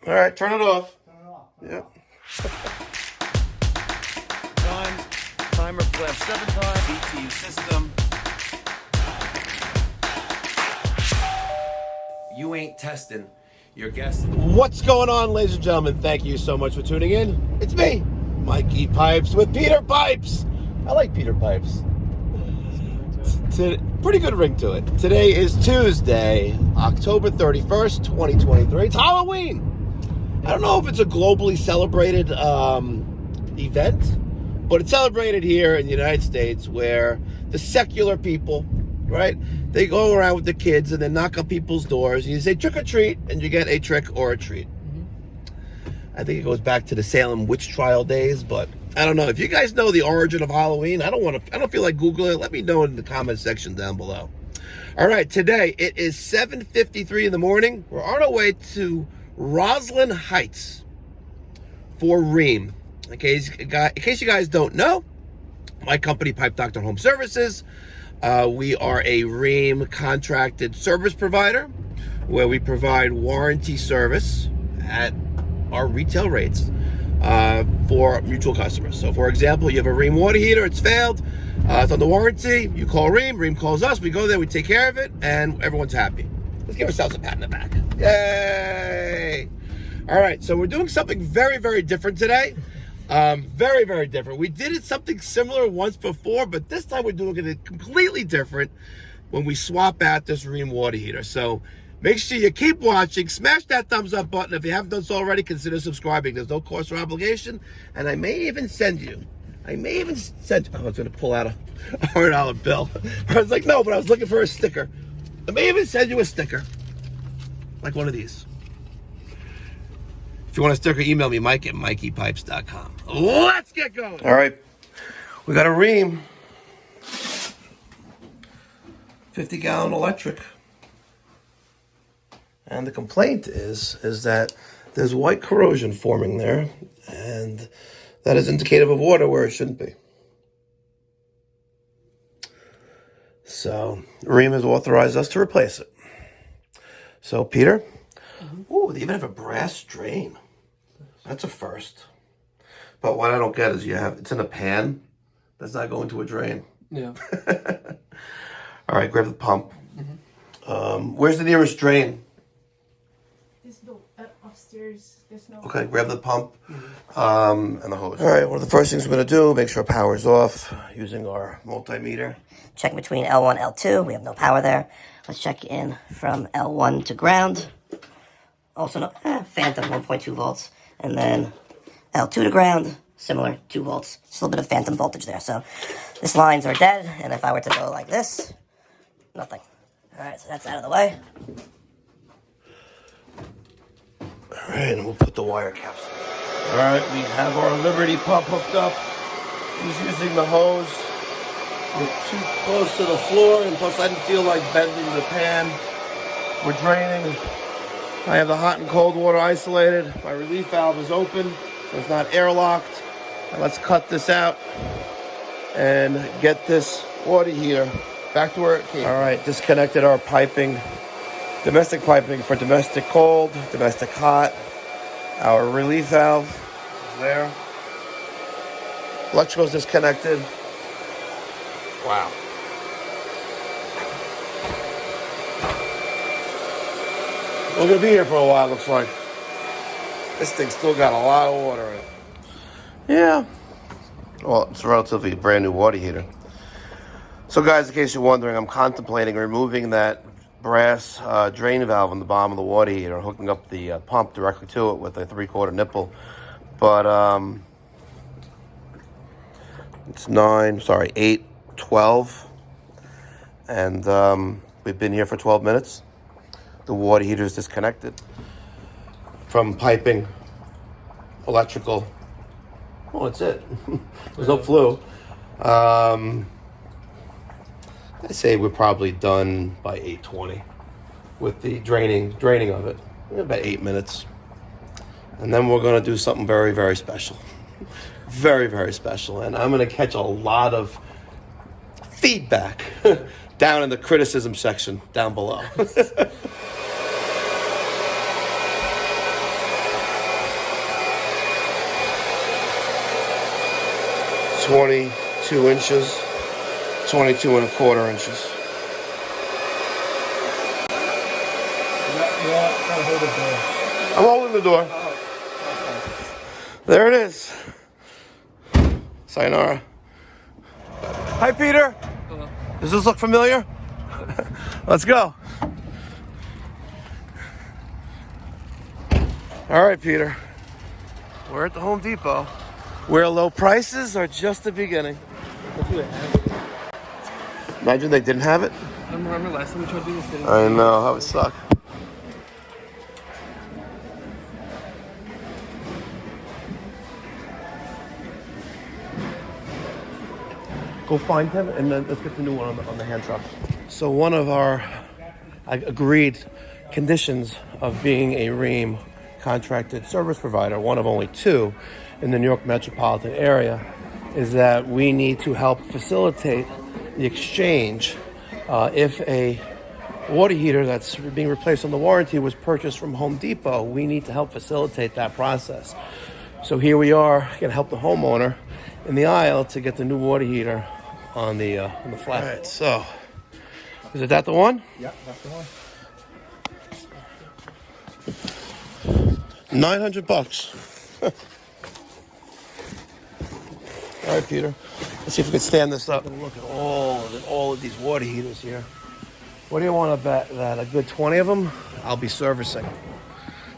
All right, turn it off. Yep. Timer flash 7 times. BTU system. You ain't testing. You're guessing. What's going on, ladies and gentlemen? Thank you so much for tuning in. It's me, Mikey Pipes with Peter Pipes. I like Peter Pipes. Pretty good ring to it. Today is Tuesday, October 31st, 2023. It's Halloween. I don't know if it's a globally celebrated event, but it's celebrated here in the United States where the secular people, right, they go around with the kids and they knock on people's doors and you say trick or treat and you get a trick or a treat. I think it goes back to the Salem witch trial days, but I don't know. If you guys know the origin of Halloween, I don't feel like Googling it. Let me know in the comment section down below. All right, today it is 7:53 in the morning. We're on our way to Roslyn Heights for Rheem. In case you guys don't know, my company, Pipe Doctor Home Services, we are a Rheem contracted service provider where we provide warranty service at our retail rates for mutual customers. So, for example, you have a Rheem water heater, it's failed, it's under warranty, you call Rheem calls us, we go there, we take care of it, and everyone's happy. Let's give ourselves a pat in the back. Yay! All right, so we're doing something very, very different today. Very, very different. We did something similar once before, but this time we're doing it completely different when we swap out this Rheem water heater. So make sure you keep watching. Smash that thumbs up button. If you haven't done so already, consider subscribing. There's no cost or obligation. And I may even send you. I was going to pull out a $100 bill. I was like, no, but I was looking for a sticker. I may even send you a sticker. Like one of these. If you want a sticker, email me, Mike at mikeypipes.com. Let's get going. All right. We got a Rheem. 50-gallon electric. And the complaint is that there's white corrosion forming there, and that is indicative of water where it shouldn't be. So Rheem has authorized us to replace it. So Peter, ooh, they even have a brass drain. That's a first. But what I don't get is it's in a pan that's not going to a drain. Yeah. All right, grab the pump. Where's the nearest drain? This door upstairs. There's no. Okay, grab the pump and the hose. All right, one of the first things we're going to do, make sure power is off using our multimeter. Check between L1 and L2. We have no power there. Let's check in from L1 to ground. Also, no, phantom 1.2 volts. And then L2 to ground, similar 2 volts. Just a little bit of phantom voltage there. So these lines are dead. And if I were to go like this, nothing. All right, so that's out of the way. All right, and we'll put the wire caps in. All right, we have our Liberty pump hooked up. He's using the hose. We're too close to the floor, and plus I didn't feel like bending the pan. We're draining. I have the hot and cold water isolated. My relief valve is open, so it's not airlocked. And let's cut this out and get this water heater back to where it came. All right, disconnected our piping, domestic piping for domestic cold, domestic hot. Our relief valve is there. Electrical's disconnected. Wow. We're going to be here for a while, looks like. This thing's still got a lot of water in it. Yeah. Well, it's a relatively brand new water heater. So, guys, in case you're wondering, I'm contemplating removing that brass drain valve on the bottom of the water heater, hooking up the pump directly to it with a 3/4 nipple. But it's 8:12. And we've been here for 12 minutes. The water heater is disconnected from piping, electrical. Well, that's it. There's no flue. I say we're probably done by 8:20 with the draining of it. About 8 minutes. And then we're going to do something very, very special. Very, very special. And I'm going to catch a lot of feedback down in the criticism section down below. 22 inches, 22 and a quarter inches. I'm holding the door. There it is. Sayonara. Hi, Peter. Hello. Does this look familiar? Let's go. All right, Peter. We're at the Home Depot, where low prices are just the beginning. Imagine they didn't have it. I remember last time we tried to do this thing. I know, that would suck. Go find him and then let's get the new one on the hand truck. So one of our agreed conditions of being a Rheem contracted service provider, one of only two in the New York metropolitan area, is that we need to help facilitate the exchange if a water heater that's being replaced on the warranty was purchased from Home Depot. We need to help facilitate that process. So here we are, going to help the homeowner in the aisle to get the new water heater on the flat. All right, so is that the one? Yeah, that's the one. $900. All right, Peter. Let's see if we can stand this up and look at all of these water heaters here. What do you want to bet that a good 20 of them I'll be servicing?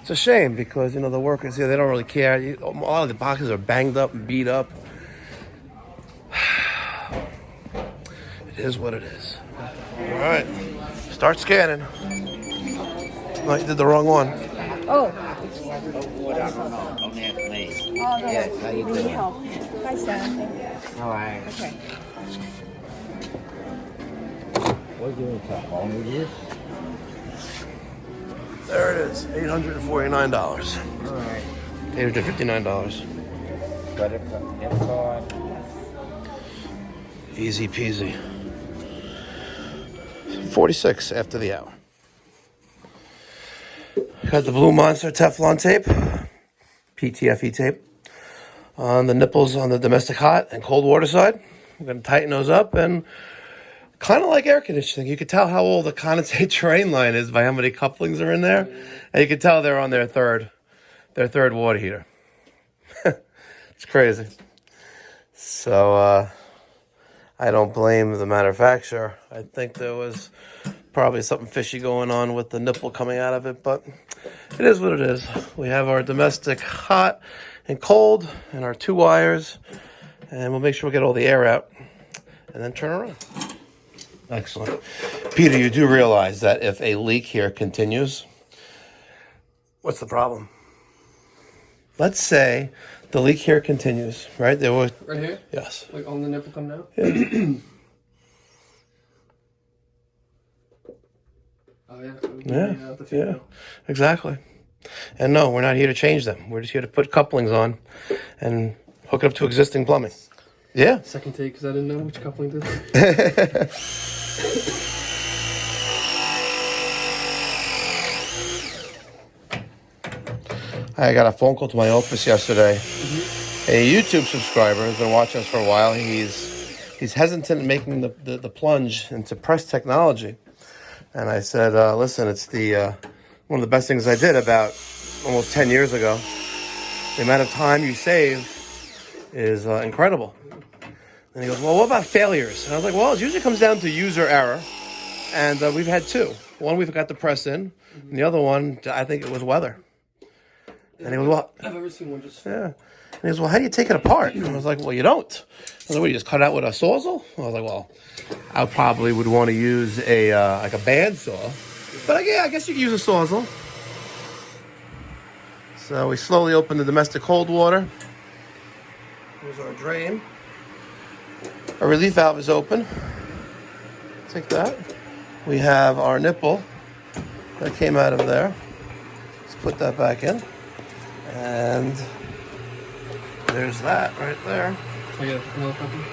It's a shame because, you know, the workers here, they don't really care. A lot of the boxes are banged up and beat up. It is what it is. All right. Start scanning. No, you did the wrong one. Oh. What I don't know. Don't ask me. Oh, no. Yes, how you We need doing? help. Hi, Sam. All right. Okay. What do you talk about this? There it is. $849. All right. $859. Credit card. Easy peasy. 46 after the hour. Got the Blue Monster Teflon tape, PTFE tape, on the nipples on the domestic hot and cold water side. I'm going to tighten those up, and kind of like air conditioning, you could tell how old the condensate drain line is by how many couplings are in there, and you could tell they're on their third water heater. It's crazy. So I don't blame the manufacturer. I think there was probably something fishy going on with the nipple coming out of it, but it is what it is. We have our domestic hot and cold and our 2 wires, and we'll make sure we get all the air out and then turn around. Excellent. Peter, you do realize that if a leak here continues, what's the problem? Let's say the leak here continues, right? There was Right here? yes. Like on the nipple coming out? Yeah. Oh, Yeah, the female. yeah, exactly. And no, we're not here to change them. We're just here to put couplings on and hook it up to existing plumbing. Yeah. Second take, because I didn't know which coupling to do. I got a phone call to my office yesterday. A YouTube subscriber has been watching us for a while. He's hesitant in making the plunge into press technology. And I said, listen, it's one of the best things I did about almost 10 years ago. The amount of time you save is incredible. And he goes, well, what about failures? And I was like, well, it usually comes down to user error. And we've had 2. One we forgot to press in, and the other one, I think it was weather. And he goes, well, I've ever seen one just... yeah. And he goes, well, how do you take it apart? And I was like, well, you don't. I was like, what, you just cut it out with a sawzall? I was like, well, I probably would want to use like a bandsaw. But yeah, I guess you could use a sawzall. So we slowly open the domestic cold water. Here's our drain. Our relief valve is open. Take that. We have our nipple that came out of there. Let's put that back in. And there's that right there. I got another coupling?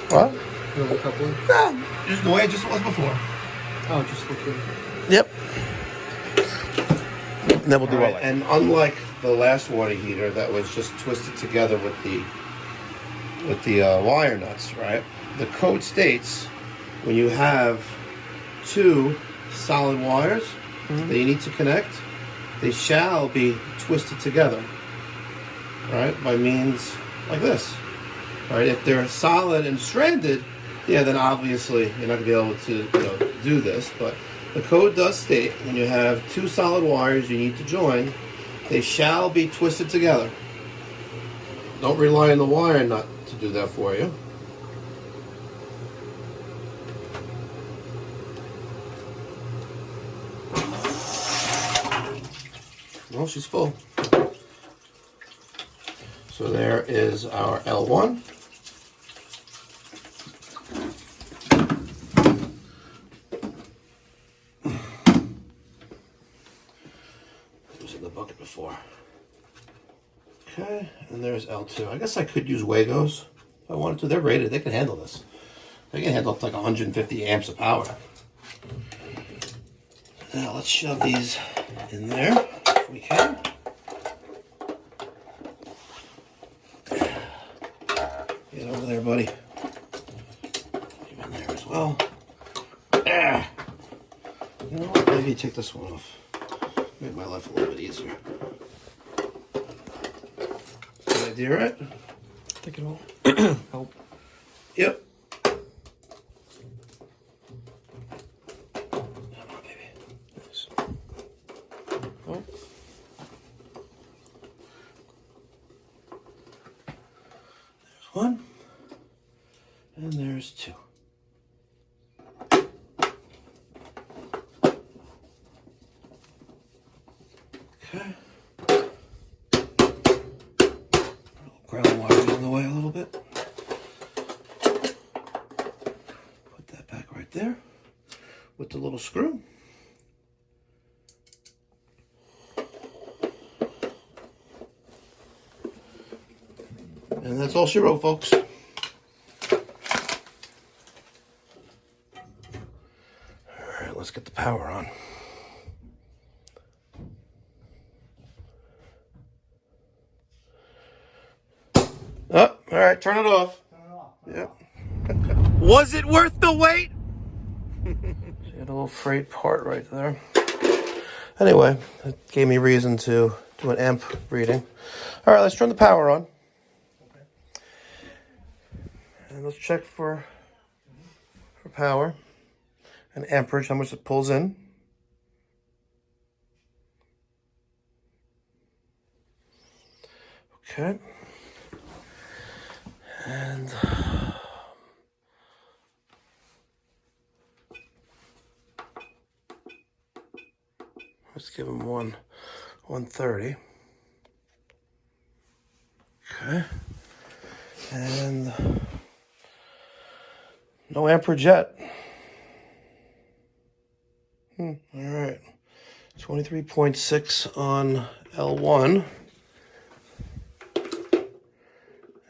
What? Another coupling? No, just the way it just was before. Oh, just look good. Yep. And then we'll do all right. And unlike the last water heater that was just twisted together with the wire nuts, right? The code states when you have two solid wires that you need to connect, they shall be twisted together, right? By means like this, right? If they're solid and stranded, yeah, then obviously you're not gonna be able to do this. But the code does state when you have two solid wires you need to join, they shall be twisted together. Don't rely on the wire nut to do that for you. Well, she's full. So there is our L1. It was in the bucket before. Okay, and there's L2. I guess I could use Wagos if I wanted to. They're rated. They can handle this. They can handle up to like 150 amps of power. Now let's shove these in there if we can. Get over there, buddy. Get in there as well. You know what? Maybe take this one off. Make my life a little bit easier. Good idea, right? Take it all. Help. Yep. Come on, baby. Nice. Oh. There's one. And there's two. Okay. Ground wire in the way a little bit. Put that back right there with the little screw. And that's all she wrote, folks. All right, let's get the power on. Oh, all right, turn it off. Yep. Was it worth the wait? So you had a little frayed part right there. Anyway, that gave me reason to do an amp reading. All right, let's turn the power on. And let's check for power and amperage, how much it pulls in. Okay. And let's give him 130. Okay. And no amperage yet. All right. 23.6 on L1.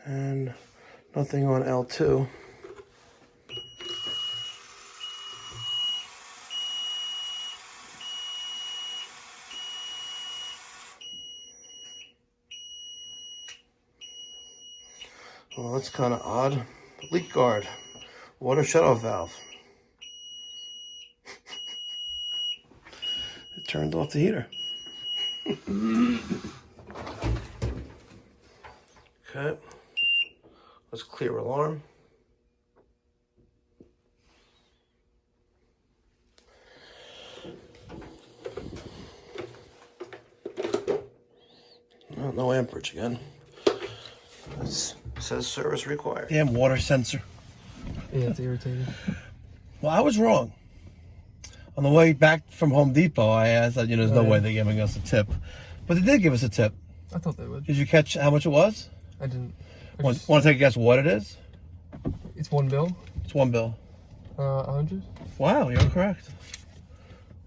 And nothing on L2. Well, that's kind of odd. Leak guard. Water shutoff valve. It turned off the heater. Okay. Let's clear alarm. No amperage again. It says service required. Damn water sensor. Yeah, it's irritating. Well, I was wrong. On the way back from Home Depot, I asked, there's no way they're giving us a tip. But they did give us a tip. I thought they would. Did you catch how much it was? I didn't. Want to take a guess what it is? It's one bill. It's one bill. 100. Wow, you're correct.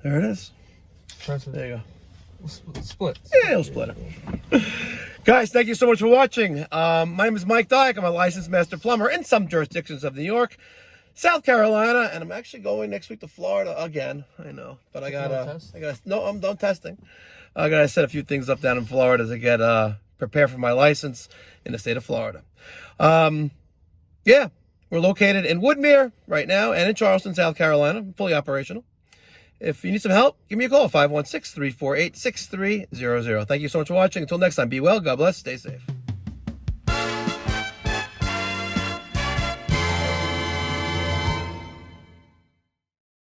There it is. Press it. There you go. Split. Yeah, it'll split it. Guys, thank you so much for watching. My name is Mike Dyke. I'm a licensed master plumber in some jurisdictions of New York, South Carolina, and I'm actually going next week to Florida again. I know, but I got no, I'm done testing. I gotta set a few things up down in Florida to get prepare for my license in the state of Florida. Yeah, we're located in Woodmere right now and in Charleston, South Carolina, fully operational. If you need some help, give me a call, 516-348-6300. Thank you so much for watching. Until next time, be well, God bless, stay safe.